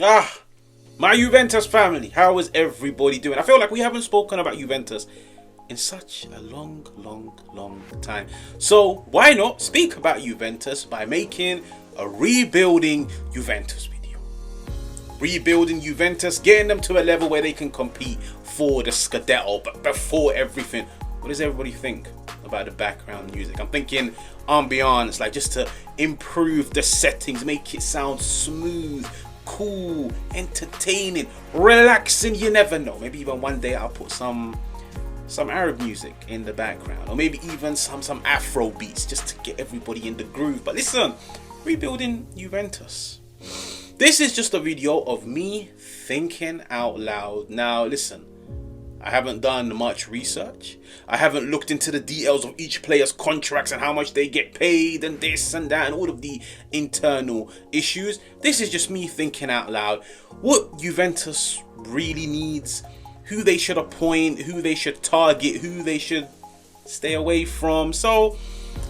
My Juventus family, how is everybody doing? I feel like we haven't spoken about Juventus in such a long time. So why not speak about Juventus by making a rebuilding Juventus video? Rebuilding Juventus, getting them to a level where they can compete for the Scudetto. But before everything, what does everybody think about the background music? I'm thinking ambiance, like just to improve the settings, make it sound smooth, cool, entertaining, relaxing. You never know, maybe even one day I'll put some Arab music in the background, or maybe even some Afro beats just to get everybody in the groove. But listen, rebuilding Juventus, this is just a video of me thinking out loud. Now listen, I haven't done much research. I haven't looked into the details of each player's contracts and how much they get paid and this and that and all of the internal issues. This is just me thinking out loud what Juventus really needs, who they should appoint, who they should target, who they should stay away from. So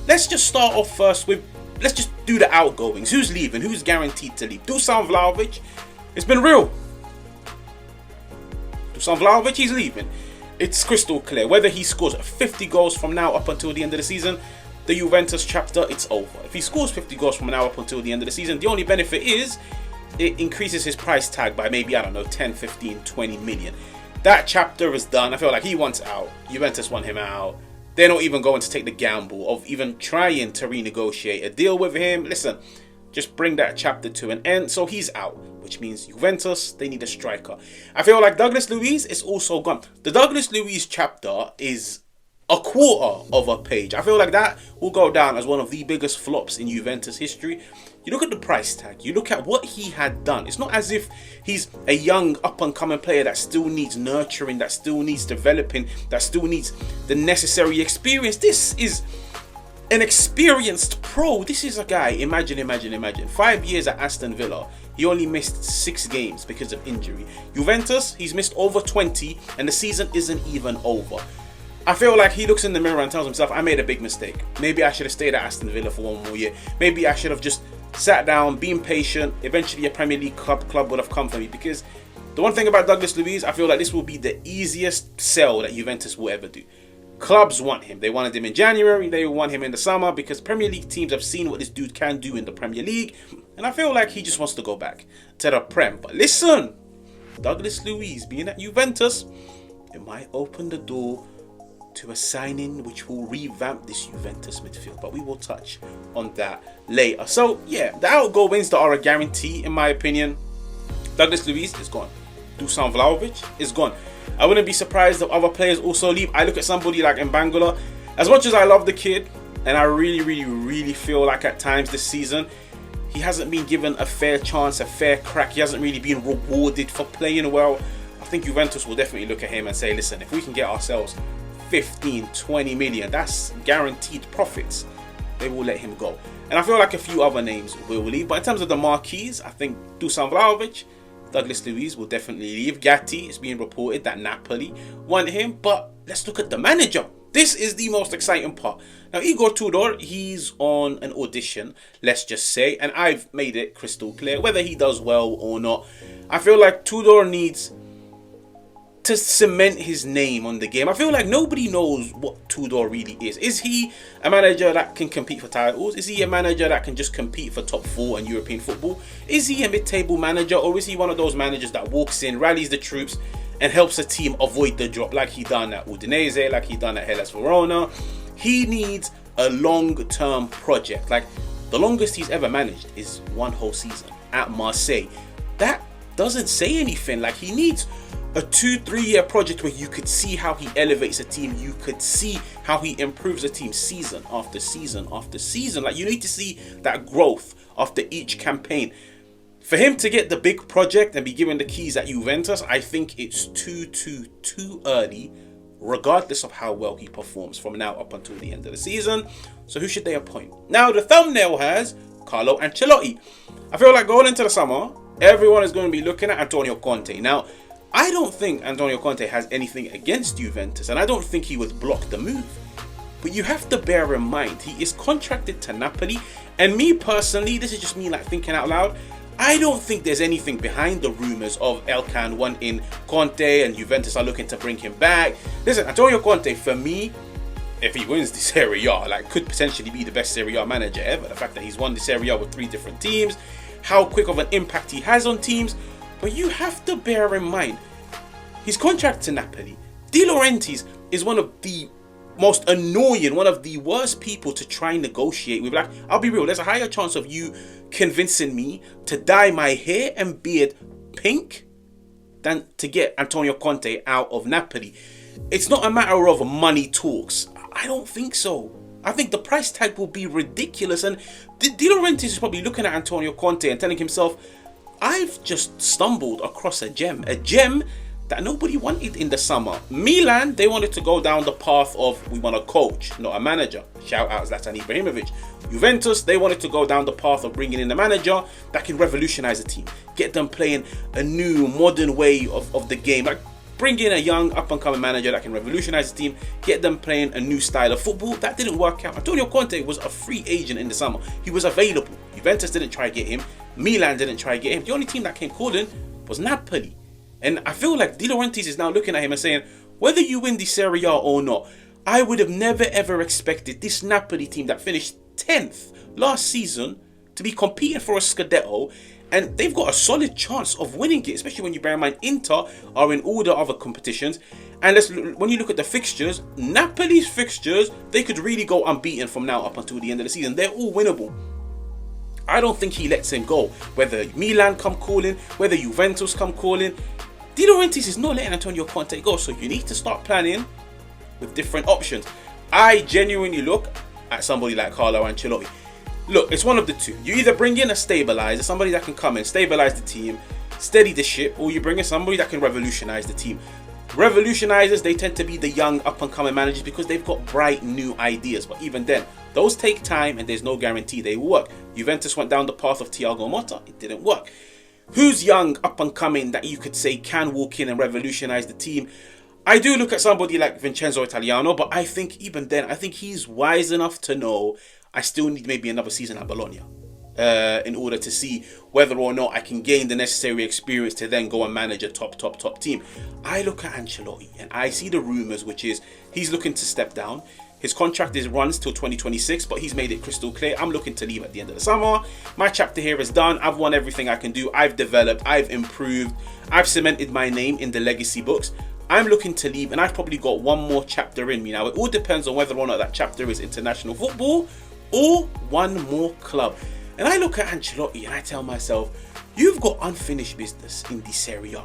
let's just start off first with, let's just do the outgoings. Who's leaving? Who's guaranteed to leave? Dusan Vlahovic. It's been real. Dusan Vlahovic, he's leaving. It's crystal clear. Whether he scores 50 goals from now up until the end of the season, the Juventus chapter, it's over. If he scores 50 goals from now up until the end of the season, the only benefit is it increases his price tag by maybe, I don't know, 10, 15, 20 million. That chapter is done. I feel like he wants out. Juventus want him out. They're not even going to take the gamble of even trying to renegotiate a deal with him. Listen, just bring that chapter to an end. So he's out, which means Juventus, they need a striker. I feel like Douglas Luiz is also gone. The Douglas Luiz chapter is a quarter of a page. I feel like that will go down as one of the biggest flops in Juventus history. You look at the price tag, you look at what he had done. It's not as if he's a young up-and-coming player that still needs nurturing, that still needs developing, that still needs the necessary experience. This is an experienced pro. This is a guy, imagine. 5 years at Aston Villa, he only missed 6 games because of injury. Juventus, he's missed over 20 and the season isn't even over. I feel like he looks in the mirror and tells himself, I made a big mistake. Maybe I should have stayed at Aston Villa for 1 more year. Maybe I should have just sat down, been patient. Eventually a Premier League club would have come for me. Because the one thing about Douglas Luiz, I feel like this will be the easiest sell that Juventus will ever do. Clubs want him. They wanted him in January. They want him in the summer because Premier League teams have seen what this dude can do in the Premier League. And I feel like he just wants to go back to the Prem. But listen, Douglas Luiz being at Juventus, it might open the door to a signing which will revamp this Juventus midfield. But we will touch on that later. So yeah, the outgoings that are a guarantee in my opinion, Douglas Luiz is gone. Dusan Vlahovic is gone. I wouldn't be surprised if other players also leave. I look at somebody like Mbangula. As much as I love the kid, and I really feel like at times this season, he hasn't been given a fair chance, a fair crack. He hasn't really been rewarded for playing well. I think Juventus will definitely look at him and say, listen, if we can get ourselves 15, 20 million, that's guaranteed profits, they will let him go. And I feel like a few other names will leave. But in terms of the marquees, I think Dusan Vlahovic, Douglas Luiz will definitely leave. Gatti, it's being reported that Napoli want him. But let's look at the manager. This is the most exciting part. Now, Igor Tudor, he's on an audition, let's just say. And I've made it crystal clear whether he does well or not. I feel like Tudor needs to cement his name on the game. I feel like nobody knows what Tudor really is. Is he a manager that can compete for titles? Is he a manager that can just compete for top 4 in European football? Is he a mid-table manager, or is he one of those managers that walks in, rallies the troops and helps a team avoid the drop, like he done at Udinese, like he done at Hellas Verona? He needs a long-term project. Like the longest he's ever managed is 1 whole season at Marseille. That doesn't say anything. Like he needs a 2-3 year project where you could see how he elevates a team. You could see how he improves a team season after season after season. Like you need to see that growth after each campaign. For him to get the big project and be given the keys at Juventus, I think it's too early, regardless of how well he performs from now up until the end of the season. So who should they appoint? Now the thumbnail has Carlo Ancelotti. I feel like going into the summer, everyone is going to be looking at Antonio Conte. Now, I don't think Antonio Conte has anything against Juventus, and I don't think he would block the move. But you have to bear in mind, he is contracted to Napoli, and me personally, this is just me like thinking out loud, I don't think there's anything behind the rumours of Elkan wanting Conte and Juventus are looking to bring him back. Listen, Antonio Conte, for me, if he wins the Serie A, like, could potentially be the best Serie A manager ever. The fact that he's won the Serie A with 3 different teams, how quick of an impact he has on teams. But you have to bear in mind, his contract to Napoli, De Laurentiis is one of the most annoying, one of the worst people to try and negotiate with. Like, I'll be real, there's a higher chance of you convincing me to dye my hair and beard pink than to get Antonio Conte out of Napoli. It's not a matter of money talks. I don't think so. I think the price tag will be ridiculous, and De Laurentiis is probably looking at Antonio Conte and telling himself, I've just stumbled across a gem that nobody wanted in the summer. Milan, they wanted to go down the path of, we want a coach, not a manager. Shout out Zlatan Ibrahimovic. Juventus, they wanted to go down the path of bringing in a manager that can revolutionize the team, get them playing a new modern way of the game. Like, bring in a young up-and-coming manager that can revolutionize the team, get them playing a new style of football. That didn't work out. Antonio Conte was a free agent in the summer. He was available. Juventus didn't try to get him. Milan didn't try to get him. The only team that came calling was Napoli. And I feel like De Laurentiis is now looking at him and saying, whether you win the Serie A or not, I would have never ever expected this Napoli team that finished 10th last season to be competing for a Scudetto, and they've got a solid chance of winning it, especially when you bear in mind Inter are in all the other competitions. And when you look at the fixtures, Napoli's fixtures, they could really go unbeaten from now up until the end of the season. They're all winnable. I don't think he lets him go. Whether Milan come calling, whether Juventus come calling, De Laurentiis is not letting Antonio Conte go. So you need to start planning with different options. I genuinely look at somebody like Carlo Ancelotti. Look, it's one of the two. You either bring in a stabilizer, somebody that can come in, stabilize the team, steady the ship, or you bring in somebody that can revolutionize the team. Revolutionizers, they tend to be the young up-and-coming managers because they've got bright new ideas. But even then, those take time and there's no guarantee they will work. Juventus went down the path of Thiago Motta. It didn't work. Who's young, up-and-coming that you could say can walk in and revolutionize the team? I do look at somebody like Vincenzo Italiano, but I think even then, I think he's wise enough to know I still need maybe another season at Bologna in order to see whether or not I can gain the necessary experience to then go and manage a top team. I look at Ancelotti and I see the rumours, which is he's looking to step down. His contract runs till 2026, but he's made it crystal clear. I'm looking to leave at the end of the summer. My chapter here is done. I've won everything I can do. I've developed. I've improved. I've cemented my name in the legacy books. I'm looking to leave, and I've probably got one more chapter in me. Now, it all depends on whether or not that chapter is international football or one more club. And I look at Ancelotti and I tell myself, you've got unfinished business in the Serie A.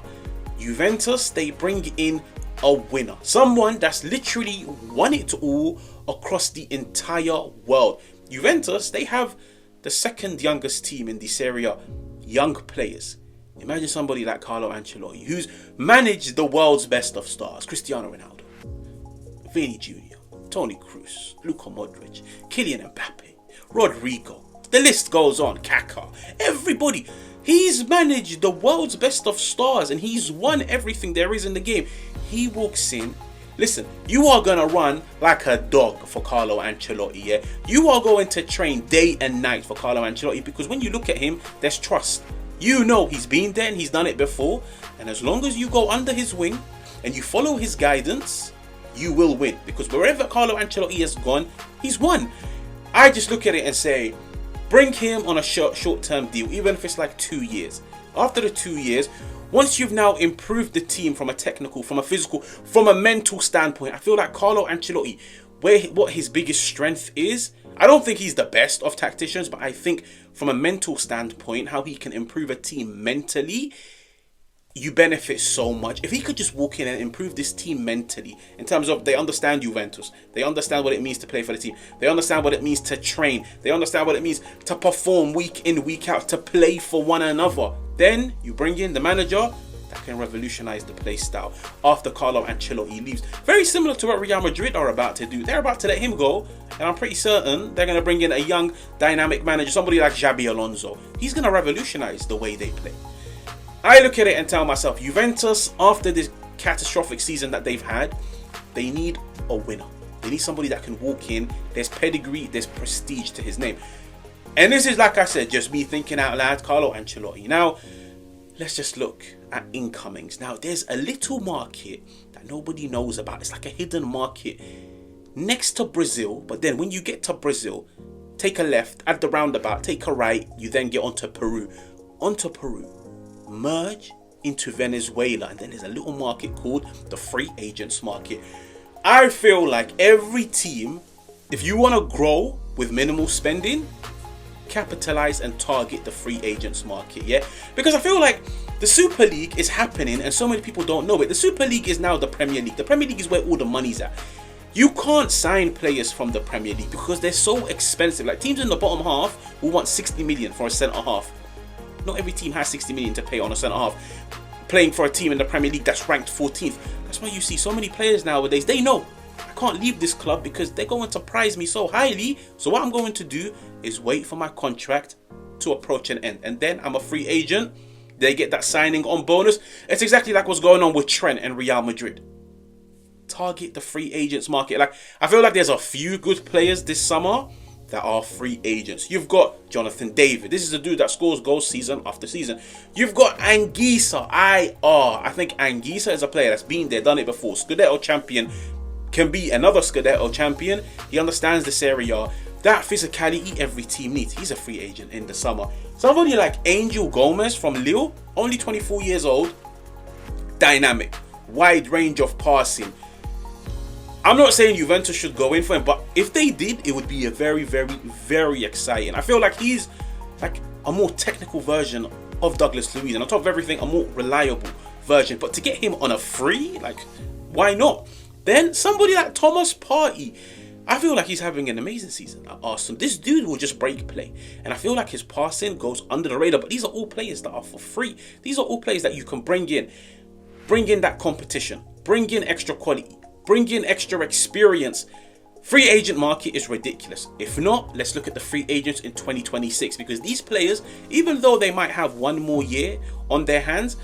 Juventus, they bring in a winner. Someone that's literally won it all across the entire world. Juventus, they have the second youngest team in the Serie A. Young players. Imagine somebody like Carlo Ancelotti, who's managed the world's best of stars. Cristiano Ronaldo, Vini Jr., Toni Kroos, Luka Modric, Kylian Mbappe, Rodrigo. The list goes on. Kaká. Everybody. He's managed the world's best of stars and he's won everything there is in the game. He walks in. Listen, you are going to run like a dog for Carlo Ancelotti, yeah? You are going to train day and night for Carlo Ancelotti because when you look at him, there's trust. You know he's been there and he's done it before. And as long as you go under his wing and you follow his guidance, you will win. Because wherever Carlo Ancelotti has gone, he's won. I just look at it and say, bring him on a short-term deal, even if it's like 2 years. After the 2 years, once you've now improved the team from a technical, from a physical, from a mental standpoint, I feel like Carlo Ancelotti, what his biggest strength is, I don't think he's the best of tacticians, but I think from a mental standpoint, how he can improve a team mentally, you benefit so much. If he could just walk in and improve this team mentally, in terms of they understand Juventus, they understand what it means to play for the team, they understand what it means to train, they understand what it means to perform week in, week out, to play for one another, then you bring in the manager that can revolutionize the play style after Carlo Ancelotti leaves. Very similar to what Real Madrid are about to do. They're about to let him go, and I'm pretty certain they're going to bring in a young, dynamic manager, somebody like Xabi Alonso. He's going to revolutionize the way they play. I look at it and tell myself, Juventus, after this catastrophic season that they've had, they need a winner. They need somebody that can walk in. There's pedigree, there's prestige to his name. And this is, like I said, just me thinking out loud, Carlo Ancelotti. Now, let's just look at incomings. Now, there's a little market that nobody knows about. It's like a hidden market next to Brazil. But then when you get to Brazil, take a left at the roundabout, take a right, you then get onto Peru. Onto Peru, merge into Venezuela, and then there's a little market called the free agents market. I feel like every team, if you want to grow with minimal spending, capitalize and target the free agents market, yeah? Because I feel like the Super League is happening and so many people don't know it. The Super League is now the Premier League. The Premier League is where all the money's at. You can't sign players from the Premier League because they're so expensive. Like teams in the bottom half will want 60 million for a centre half. Not every team has 60 million to pay on a centre half. Playing for a team in the Premier League that's ranked 14th. That's why you see so many players nowadays. They know, I can't leave this club because they're going to prize me so highly. So what I'm going to do is wait for my contract to approach an end. And then I'm a free agent. They get that signing on bonus. It's exactly like what's going on with Trent and Real Madrid. Target the free agents market. Like, I feel like there's a few good players this summer that are free agents. You've got Jonathan David. This is a dude that scores goals season after season. You've got Anguissa. I think Anguissa is a player that's been there, done it before. Scudetto champion, can be another Scudetto champion. He understands the Serie A. That physicality every team needs. He's a free agent in the summer. Somebody like Angel Gomez from Lille, only 24 years old, dynamic, wide range of passing. I'm not saying Juventus should go in for him, but if they did, it would be a very, very, very exciting. I feel like he's like a more technical version of Douglas Luiz, and on top of everything, a more reliable version. But to get him on a free, like, why not? Then somebody like Thomas Partey, I feel like he's having an amazing season at Arsenal. This dude will just break play, and I feel like his passing goes under the radar. But these are all players that are for free. These are all players that you can bring in that competition, bring in extra quality, bring in extra experience. Free agent market is ridiculous. If not, let's look at the free agents in 2026, because these players, even though they might have one more year on their hands,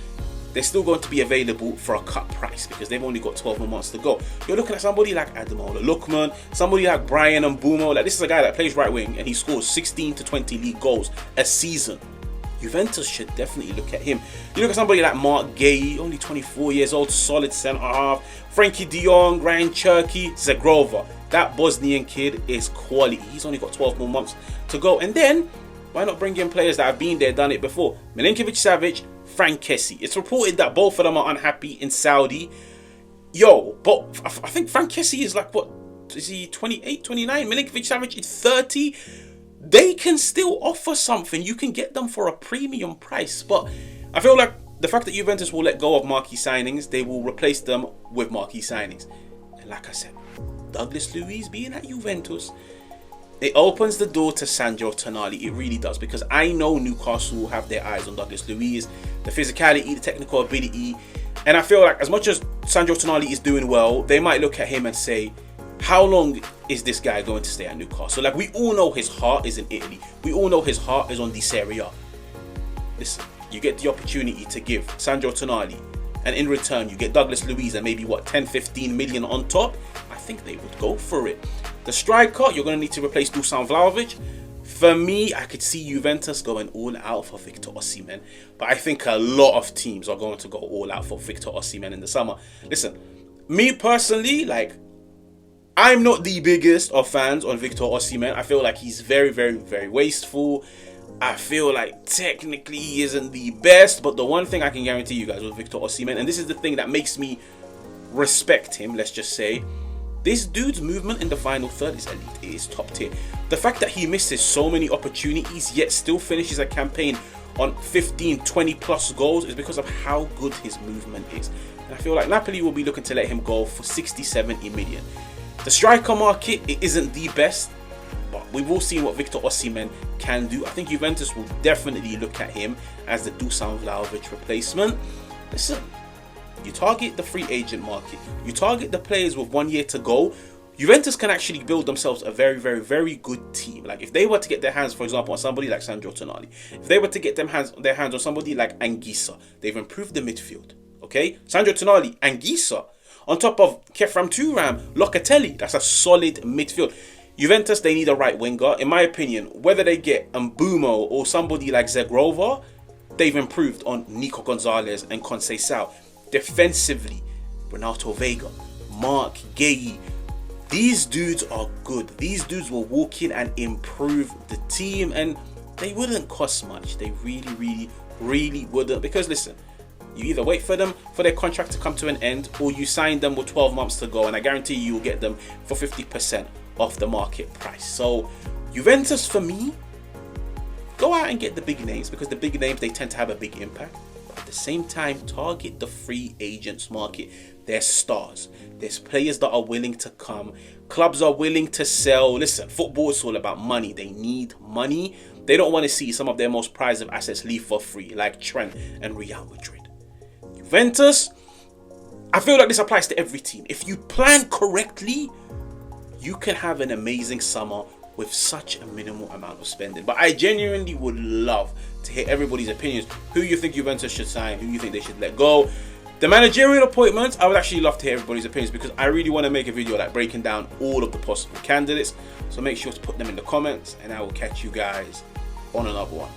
they're still going to be available for a cut price because they've only got 12 more months to go. You're looking at somebody like Ademola Lookman, somebody like Brian Mbumo. Like, this is a guy that plays right wing and he scores 16 to 20 league goals a season. Juventus should definitely look at him. You look at somebody like Mark Gay, only 24 years old, solid centre half. Frankie de Jong, Ryan Cherky, Zagrova. That Bosnian kid is quality. He's only got 12 more months to go. And then, why not bring in players that have been there, done it before? Milinkovic-Savic, Frank Kessie. It's reported that both of them are unhappy in Saudi. But I think Frank Kessie is like, what? Is he 28, 29? Milinkovic-Savic is 30. They can still offer something. You can get them for a premium price. But I feel like the fact that Juventus will let go of marquee signings, they will replace them with marquee signings. And like I said, Douglas Luiz being at Juventus, it opens the door to Sandro Tonali. It really does, because I know Newcastle will have their eyes on Douglas Luiz, the physicality, the technical ability. And I feel like as much as Sandro Tonali is doing well, they might look at him and say, how long is this guy going to stay at Newcastle? Like, we all know his heart is in Italy. We all know his heart is on the Serie A. Listen, you get the opportunity to give Sandro Tonali, and in return you get Douglas Luiz and maybe 10, 15 million on top. I think they would go for it. The striker, you're going to need to replace Dusan Vlahovic. For me, I could see Juventus going all out for Victor Osimhen, but I think a lot of teams are going to go all out for Victor Osimhen in the summer. Listen, me personally, like, I'm not the biggest of fans on Victor Osimhen. I feel like he's very, very, very wasteful. I feel like technically he isn't the best, but the one thing I can guarantee you guys with Victor Osimhen, and this is the thing that makes me respect him, let's just say, this dude's movement in the final third is elite. It is top tier. The fact that he misses so many opportunities yet still finishes a campaign on 15, 20 plus goals is because of how good his movement is. And I feel like Napoli will be looking to let him go for 60, 70 million. The striker market, it isn't the best, but we've all seen what Victor Osimhen can do. I think Juventus will definitely look at him as the Dusan Vlahovic replacement. Listen, you target the free agent market, you target the players with 1 year to go. Juventus can actually build themselves a very, very, very good team. Like, if they were to get their hands, for example, on somebody like Sandro Tonali, if they were to get their hands on somebody like Anguissa, they've improved the midfield. Okay, Sandro Tonali, Anguissa, on top of Kefram Turam, Locatelli, that's a solid midfield. Juventus, they need a right winger. In my opinion, whether they get Mbumo or somebody like Zegrova, they've improved on Nico Gonzalez and Conceição. Defensively, Renato Vega, Mark Guehi, these dudes are good. These dudes will walk in and improve the team, and they wouldn't cost much. They really wouldn't. Because listen, you either wait for them for their contract to come to an end, or you sign them with 12 months to go, and I guarantee you will get them for 50% off the market price. So Juventus, for me, go out and get the big names, because the big names, they tend to have a big impact. But at the same time, target the free agents market. They're stars. There's players that are willing to come. Clubs are willing to sell. Listen, football is all about money. They need money. They don't want to see some of their most prized assets leave for free, like Trent and Real Madrid. Juventus, I feel like this applies to every team. If you plan correctly, you can have an amazing summer with such a minimal amount of spending. But I genuinely would love to hear everybody's opinions. Who you think Juventus should sign, who you think they should let go. The managerial appointments, I would actually love to hear everybody's opinions, because I really want to make a video like breaking down all of the possible candidates. So make sure to put them in the comments, and I will catch you guys on another one.